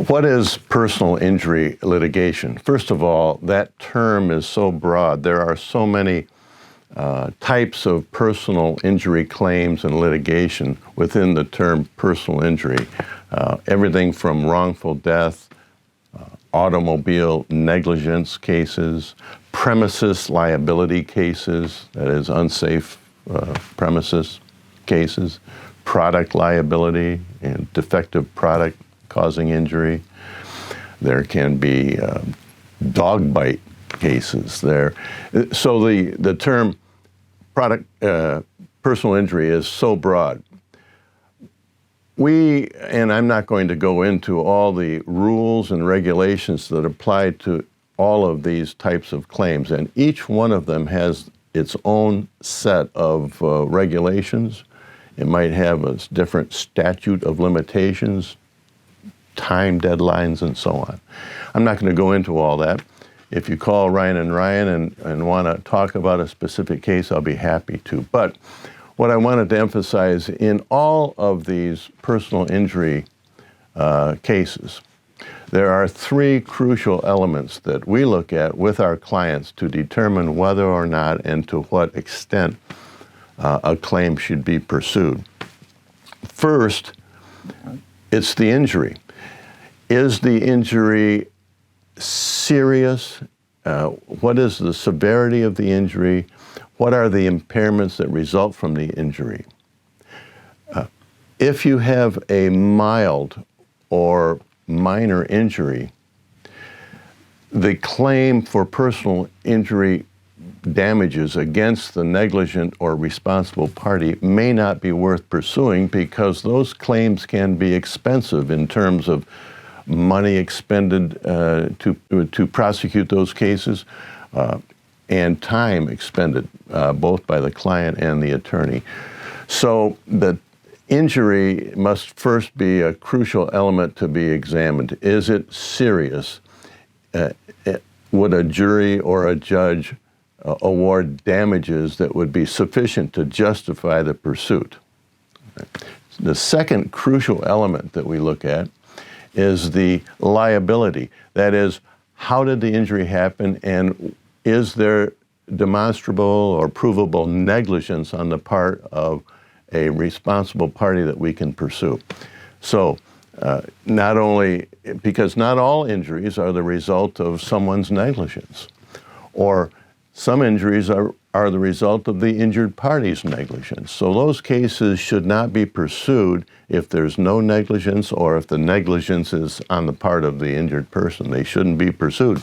What is personal injury litigation? First of all, that term is so broad. There are so many types of personal injury claims and litigation within the term personal injury. Everything from wrongful death, automobile negligence cases, premises liability cases, that is unsafe premises cases, product liability and defective product causing injury. There can be dog bite cases there. So the term personal injury is so broad. And I'm not going to go into all the rules and regulations that apply to all of these types of claims, and each one of them has its own set of regulations. It might have a different statute of limitations, time deadlines, and so on. I'm not going to go into all that. If you call Ryan and Ryan and want to talk about a specific case, I'll be happy to. But what I wanted to emphasize in all of these personal injury cases, there are three crucial elements that we look at with our clients to determine whether or not and to what extent a claim should be pursued. First, it's the injury. Is the injury serious? What is the severity of the injury? What are the impairments that result from the injury? If you have a mild or minor injury, the claim for personal injury damages against the negligent or responsible party may not be worth pursuing because those claims can be expensive in terms of money expended to prosecute those cases and time expended both by the client and the attorney. So the injury must first be a crucial element to be examined. Is it serious? Would a jury or a judge award damages that would be sufficient to justify the pursuit? The second crucial element that we look at is the liability. That is, how did the injury happen, and is there demonstrable or provable negligence on the part of a responsible party that we can pursue? So not only, because not all injuries are the result of someone's negligence, or some injuries are the result of the injured party's negligence. So those cases should not be pursued if there's no negligence or if the negligence is on the part of the injured person. They shouldn't be pursued.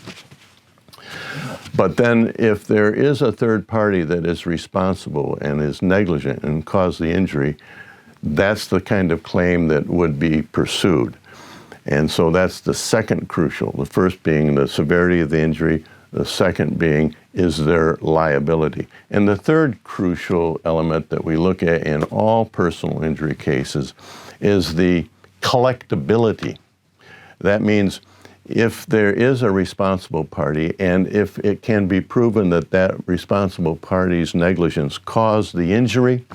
But then if there is a third party that is responsible and is negligent and caused the injury, that's the kind of claim that would be pursued. And so that's the second crucial, the first being the severity of the injury, the second being, is there liability? And the third crucial element that we look at in all personal injury cases is the collectability. That means if there is a responsible party and if it can be proven that that responsible party's negligence caused the injury,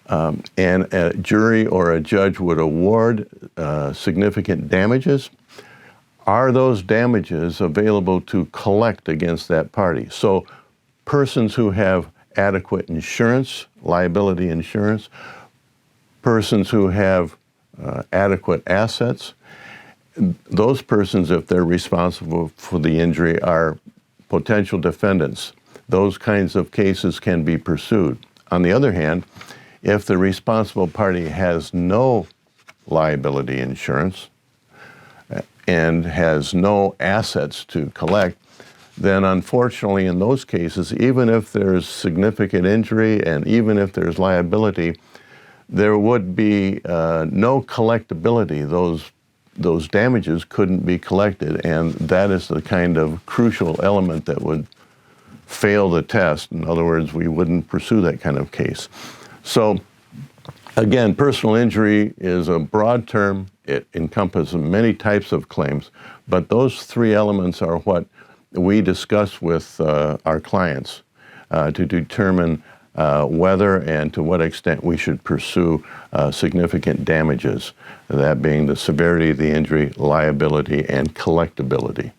and a jury or a judge would award significant damages, are those damages available to collect against that party? So persons who have adequate insurance, liability insurance, persons who have adequate assets, those persons, if they're responsible for the injury, are potential defendants. Those kinds of cases can be pursued. On the other hand, if the responsible party has no liability insurance and has no assets to collect, then unfortunately in those cases, even if there's significant injury and even if there's liability, there would be no collectability. Those damages couldn't be collected, and that is the kind of crucial element that would fail the test. In other words, we wouldn't pursue that kind of case. So again, personal injury is a broad term. It encompasses many types of claims, but those three elements are what we discuss with our clients to determine whether and to what extent we should pursue significant damages, that being the severity of the injury, liability, and collectability.